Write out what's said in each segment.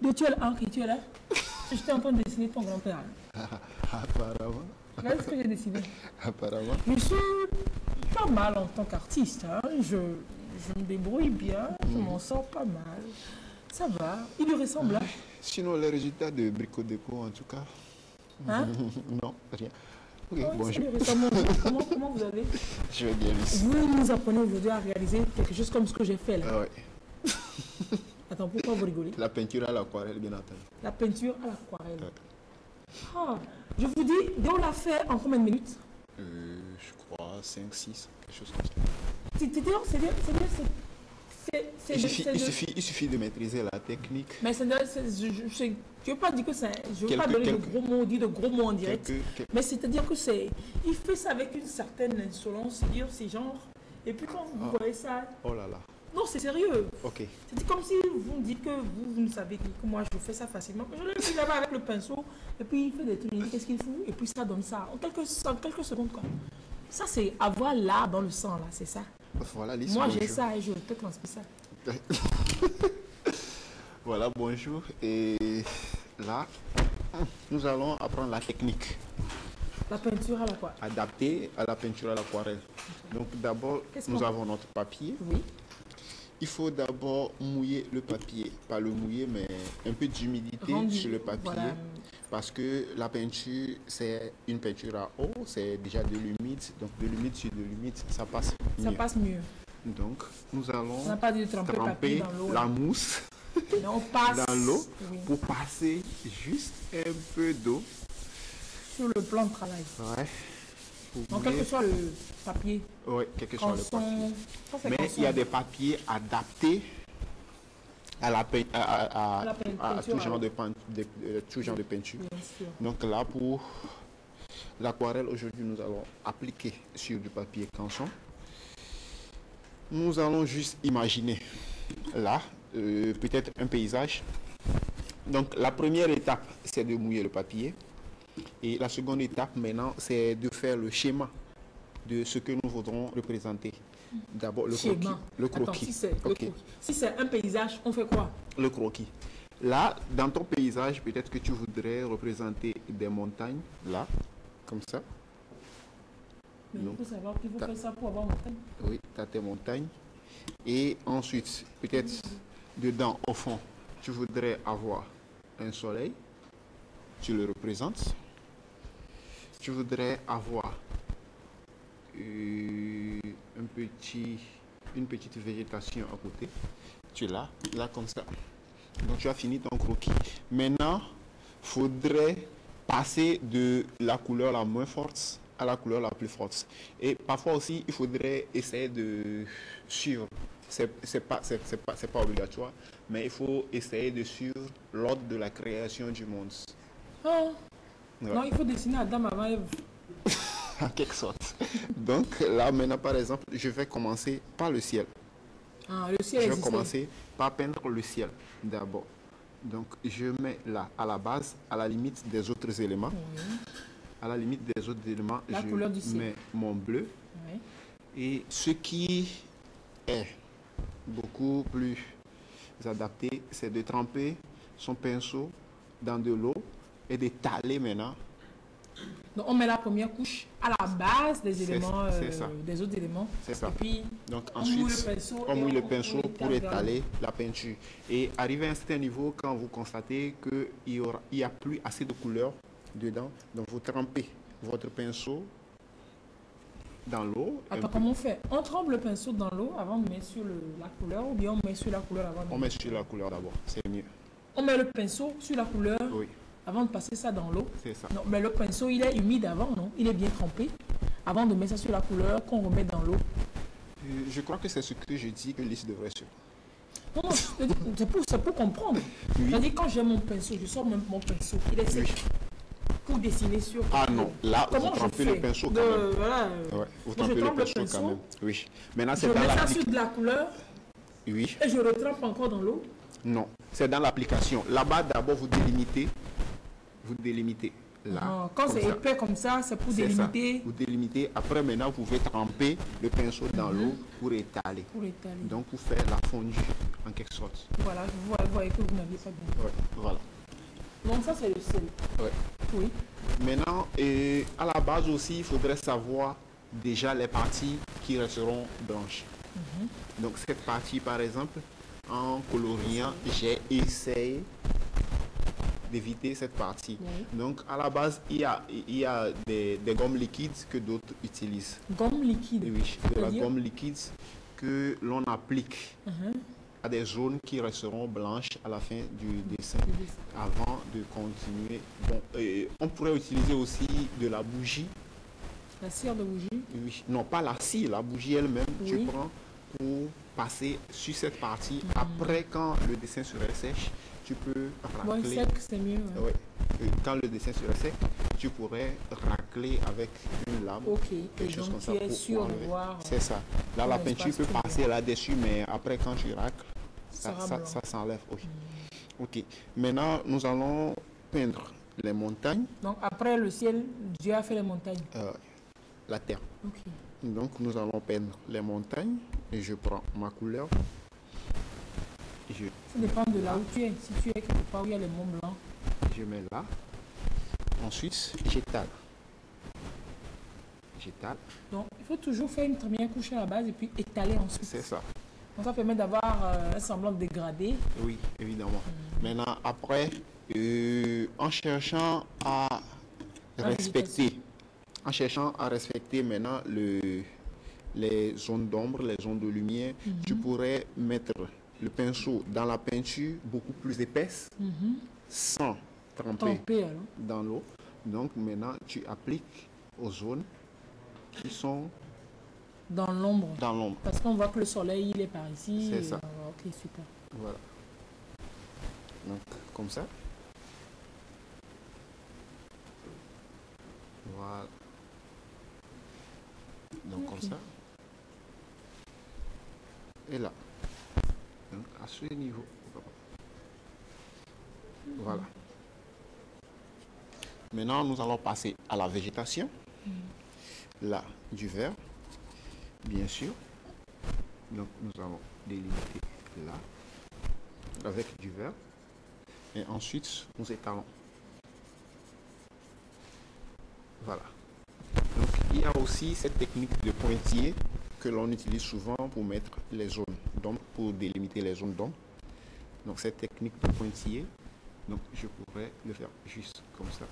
Donc tu es là, ah, ok, tu es là. J'étais en train de dessiner ton grand-père. Apparemment. Regarde ce que j'ai dessiné. Apparemment. Je suis pas mal en tant qu'artiste. Hein. Je me débrouille bien, je m'en sors pas mal. Ça va, il lui ressemble. Hein. Sinon, les résultats de Brico Déco, en tout cas. Hein? Non, rien. Ok, Oh, bonjour. Comment vous allez? Je vais bien, merci. Vous nous apprenez aujourd'hui à réaliser quelque chose comme ce que j'ai fait là. Ah ouais. Attends, pourquoi vous rigolez? La peinture à l'aquarelle, bien entendu. La peinture à l'aquarelle. Ouais. Ah, je vous dis, on l'a fait en combien de minutes? Je crois 5, 6, quelque chose comme ça. Il suffit de maîtriser la technique. Mais je ne veux pas dire que c'est... Je ne veux pas donner de gros mots, dire de gros mots en direct. Mais c'est-à-dire que c'est... Il fait ça avec une certaine insolence, c'est genre... Et puis quand vous voyez ça... Oh là là. Non, c'est sérieux. Ok. C'est comme si vous me dites que vous ne savez que moi je fais ça facilement. Je le fais là-bas avec le pinceau, et puis il fait des trucs, qu'est-ce qu'il fout? Et puis ça donne ça en quelques secondes, quoi. Ça, c'est avoir l'art dans le sang, là, c'est ça. Voilà, Lise, moi, j'ai ça et je te transmets ça. Voilà, bonjour. Et là, nous allons apprendre la technique. La peinture à la quoi? Adaptée à la peinture à l'aquarelle. Donc d'abord, nous avons notre papier. Oui. Il faut d'abord mouiller le papier. Pas le mouiller, mais un peu d'humidité sur le papier. Voilà. Parce que la peinture, c'est une peinture à eau, c'est déjà de l'humide. Donc de l'humide sur de l'humide, ça passe mieux. Ça passe mieux. Donc nous allons tremper la mousse dans l'eau pour passer juste un peu d'eau. Sur le plan de travail. Ouais. Donc, quel que soit le papier. Oui, quel que soit le papier. Mais il y a des papiers adaptés à tout genre de peinture. Donc là, pour l'aquarelle, aujourd'hui, nous allons appliquer sur du papier canson. Nous allons juste imaginer là, peut-être un paysage. Donc la première étape, c'est de mouiller le papier. Et la seconde étape maintenant, c'est de faire le schéma de ce que nous voudrons représenter. D'abord le croquis. Le croquis. Attends, si c'est un paysage, on fait quoi? Le croquis. Là, dans ton paysage, peut-être que tu voudrais représenter des montagnes, là, comme ça. Mais il faut savoir qu'il faut faire ça pour avoir montagne. Oui, tu as tes montagnes. Et ensuite, peut-être dedans, au fond, tu voudrais avoir un soleil. Tu le représentes. Tu voudrais avoir une petite végétation à côté. Tu l'as, là comme ça. Donc tu as fini ton croquis. Maintenant, il faudrait passer de la couleur la moins forte à la couleur la plus forte. Et parfois aussi, il faudrait essayer de suivre. C'est pas obligatoire, mais il faut essayer de suivre l'ordre de la création du monde. Oh. Ouais. Non, il faut dessiner Adam avant Ève. En quelque sorte. Donc là, maintenant, par exemple, je vais commencer par le ciel. Ah, le ciel. Je vais commencer par peindre le ciel d'abord. Donc, je mets là, à la base, à la limite des autres éléments. Oui. À la limite des autres éléments, je mets mon bleu. Oui. Et ce qui est beaucoup plus adapté, c'est de tremper son pinceau dans de l'eau et d'étaler maintenant. Donc on met la première couche à la base des éléments, des autres éléments. C'est ça. Et puis donc ensuite, on mouille le pinceau pour étaler la peinture. Et arrivé à un certain niveau, quand vous constatez qu'il n'y a plus assez de couleur dedans, donc vous trempez votre pinceau dans l'eau. Attends, comment on fait? On trempe le pinceau dans l'eau avant de mettre sur la couleur, ou bien on met sur la couleur avant de... On met sur la couleur d'abord, c'est mieux. On met le pinceau sur la couleur. Oui. Avant de passer ça dans l'eau. C'est ça. Non, mais le pinceau, il est humide avant, non? Il est bien trempé. Avant de mettre ça sur la couleur qu'on remet dans l'eau. Je crois que c'est ce que je dis que Lise devrait suivre. Non, c'est pour comprendre. Oui. C'est-à-dire, quand j'ai mon pinceau, je sors même mon pinceau. Il est sec. Oui. Pour dessiner sur... Ah non, là, vous trempez le pinceau quand même. Voilà. Ouais, vous trempez le pinceau quand même. Oui. Maintenant, c'est je mets ça sur de la couleur. Oui. Et je retrempe encore dans l'eau. Non, c'est dans l'application. Là-bas, d'abord, vous délimitez. Vous délimitez. là. Quand c'est épais comme ça, c'est pour délimiter. Pour délimiter. Après, maintenant, vous pouvez tremper le pinceau dans l'eau pour étaler. Donc, pour faire la fondue, en quelque sorte. Voilà, vous voyez que vous n'avez pas bien. Ouais, voilà. Donc, ça, c'est le sel. Ouais. Oui. Maintenant, à la base aussi, il faudrait savoir déjà les parties qui resteront blanches. Donc, cette partie, par exemple, en coloriant, j'ai essayé d'éviter cette partie. Oui. Donc, à la base, il y a des gommes liquides que d'autres utilisent. Gomme liquide? Oui, de la gomme liquide que l'on applique à des zones qui resteront blanches à la fin du dessin avant de continuer. Bon, on pourrait utiliser aussi de la bougie. La cire de bougie? Oui. Non, pas la cire, la bougie elle-même, tu prends pour passer sur cette partie. Après, quand le dessin serait sèche, tu peux racler. Bon, sec, c'est mieux. Ouais. Quand le dessin serait sec, tu pourrais racler avec une lame. Ok, et donc comme tu es sûr de voir. C'est ça. Là, la peinture peut passer là-dessus, mais après, quand tu racles, ça s'enlève. Oui. Ok. Maintenant, nous allons peindre les montagnes. Donc, après le ciel, Dieu a fait les montagnes. La terre. Ok. Donc, nous allons peindre les montagnes. Et je prends ma couleur. Ça dépend de là où tu es. Si tu es quelque part où il y a les monts blancs. Je mets là. Ensuite, j'étale. Donc, il faut toujours faire une première couche à la base et puis étaler ensuite. C'est ça. Donc, ça permet d'avoir un semblant de dégradé. Oui, évidemment. Maintenant, après, en cherchant à respecter maintenant les zones d'ombre, les zones de lumière, tu pourrais mettre le pinceau dans la peinture beaucoup plus épaisse, sans tremper dans l'eau. Donc maintenant, tu appliques aux zones qui sont dans l'ombre. Parce qu'on voit que le soleil, il est par ici. C'est ça. Ok, super. Voilà. Donc, comme ça. Voilà. Donc, comme ça. Et là. Donc, à ce niveau. Voilà. Maintenant, nous allons passer à la végétation. Là, du vert, bien sûr. Donc, nous allons délimiter là, avec du vert. Et ensuite, nous étalons. Voilà. Donc, il y a aussi cette technique de pointillé que l'on utilise souvent pour mettre les zones d'ombre, pour délimiter les zones d'ombre. Donc, cette technique de pointillé, donc je pourrais le faire juste comme ça.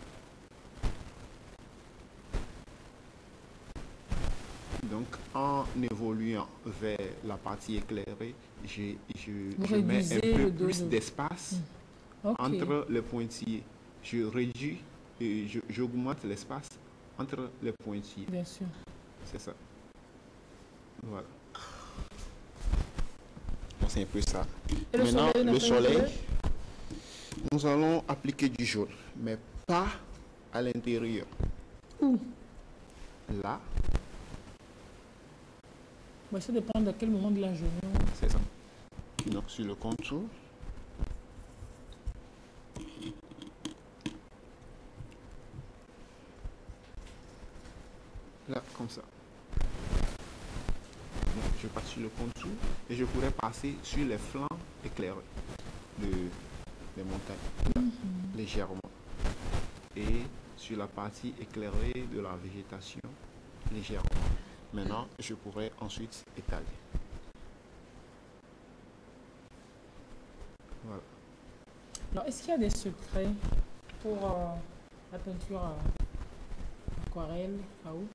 Donc, en évoluant vers la partie éclairée, je mets un peu plus d'espace entre les pointillés. Je réduis et j'augmente l'espace entre les pointillés. Bien sûr. C'est ça. Voilà. C'est un peu ça. Et maintenant, le soleil, nous allons appliquer du jaune, mais pas à l'intérieur. Où? Là. Bah, ça dépend de quel moment de la journée. C'est ça. Donc sur le contour. Là, comme ça. Donc, je passe sur le contour et je pourrais passer sur les flancs éclairés des montagnes, là, légèrement. Et sur la partie éclairée de la végétation, légèrement. Maintenant, je pourrais ensuite étaler. Voilà. Alors, est-ce qu'il y a des secrets pour la peinture aquarelle, Raoul?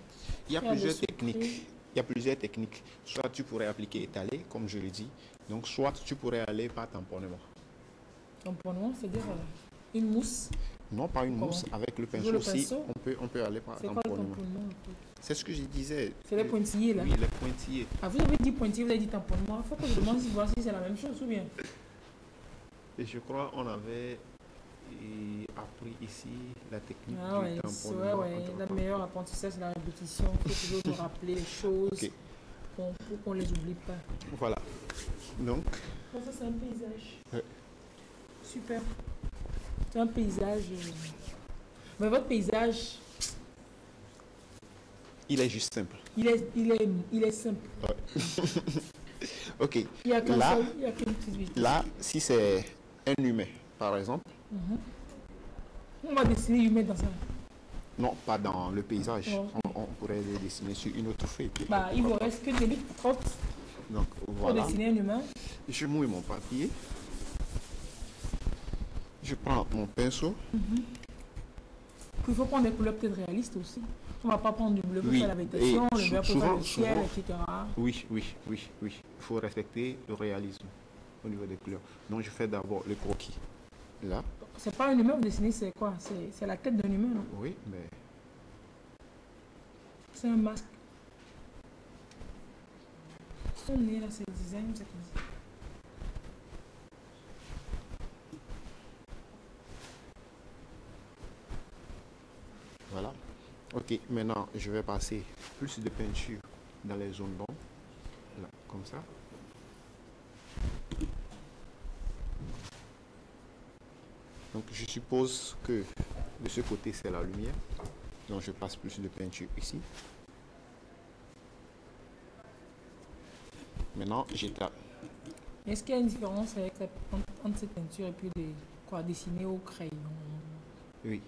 Il y a plusieurs techniques. Il y a plusieurs techniques. Soit tu pourrais appliquer étalé, comme je l'ai dit. Donc, soit tu pourrais aller par tamponnement. Tamponnement, c'est-à-dire une mousse? Non, pas une mousse. Avec le pinceau aussi, on peut aller par tamponnement. C'est quoi le tamponnement? C'est ce que je disais. C'est les pointillés, là? Oui, les pointillés. Ah, vous avez dit pointillé, vous avez dit tamponnement. Il faut que je demande si c'est la même chose ou bien? Et je crois qu'on avait appris ici la technique du tamponnement. Oui. La meilleure apprentissage, c'est la répétition. Il faut toujours nous rappeler les choses pour qu'on ne les oublie pas. Voilà. Donc. Ça, c'est un paysage. Ouais. Super. C'est un paysage Mais votre paysage... Il est juste simple. Il est simple. Ouais. Ok. Il y a qu'un là, seul, il y a qu'une petite vitesse. Là, si c'est un humain, par exemple. On va dessiner humain dans ça. Non, pas dans le paysage. Oh. On pourrait le dessiner sur une autre feuille. Bah, il vous reste que des lignes 30 Donc, voilà. pour dessiner un humain. Je mouille mon papier. Je prends mon pinceau. Il faut prendre des couleurs peut-être réalistes aussi. On ne va pas prendre du bleu pour faire la végétation, le vert pour faire le ciel, etc. Oui. Il faut respecter le réalisme au niveau des couleurs. Donc, je fais d'abord le croquis. Là. C'est pas un humain, vous dessinez, c'est quoi? C'est la tête d'un humain, non? Oui, mais... C'est un masque. Son nez, là, c'est le design, c'est comme ça. Voilà. Ok, maintenant, je vais passer plus de peinture dans les zones d'ombre. Là, comme ça. Donc, je suppose que de ce côté, c'est la lumière. Donc, je passe plus de peinture ici. Maintenant, j'étale. Est-ce qu'il y a une différence avec entre cette peinture et puis dessiner au crayon? Oui.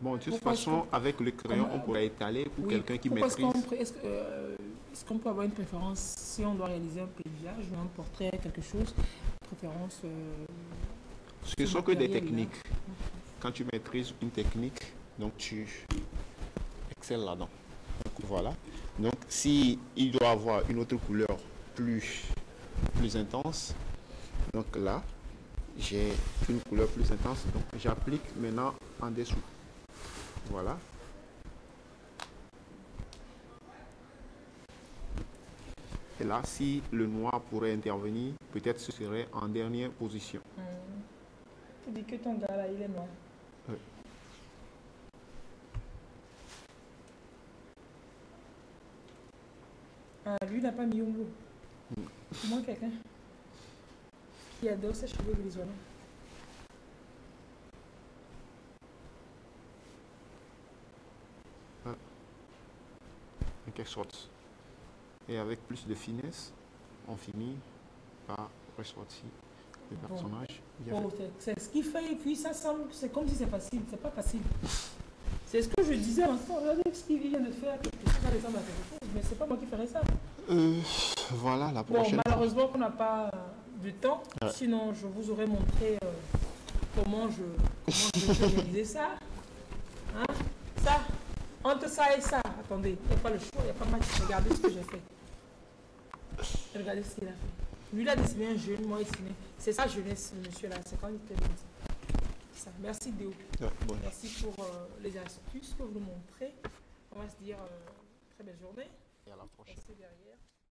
Bon, de toute façon, avec le crayon, on pourrait étaler pour quelqu'un qui maîtrise. Est-ce qu'on peut avoir une préférence si on doit réaliser un paysage ou un portrait, quelque chose? Préférence. Ce sont que des techniques. Quand tu maîtrises une technique, donc tu excelles là-dedans. Voilà. Donc, si il doit avoir une autre couleur plus intense, donc là, j'ai une couleur plus intense. Donc, j'applique maintenant en dessous. Voilà. Et là, si le noir pourrait intervenir, peut-être ce serait en dernière position. Tu dis que ton gars là, il est noir. Oui. Ah, lui, il n'a pas mis un bleu. Moi, quelqu'un qui adore ses cheveux grisonnants. En quelque sorte. Et avec plus de finesse, on finit par ressortir le personnage. C'est ce qu'il fait et puis ça semble, c'est comme si c'est facile. C'est pas facile. C'est ce que je disais à l'instant. Regardez ce qu'il vient de faire. Ça ressemble à quelque chose, mais c'est pas moi qui ferais ça. Voilà, la prochaine. Bon, malheureusement qu'on n'a pas du temps. Ouais. Sinon, je vous aurais montré comment je vais réaliser ça. Hein? Ça, entre ça et ça, attendez, il n'y a pas le choix, il n'y a pas match. Regardez ce que j'ai fait. Regardez ce qu'il a fait. Lui, il a dessiné un jeune, moi, il dessiné. C'est sa jeunesse, le monsieur là, c'est quand il était jeune. Ça. Merci Déo. Ouais, bon. Merci pour les astuces que vous nous montrez. On va se dire très belle journée. Et à la prochaine. Merci derrière.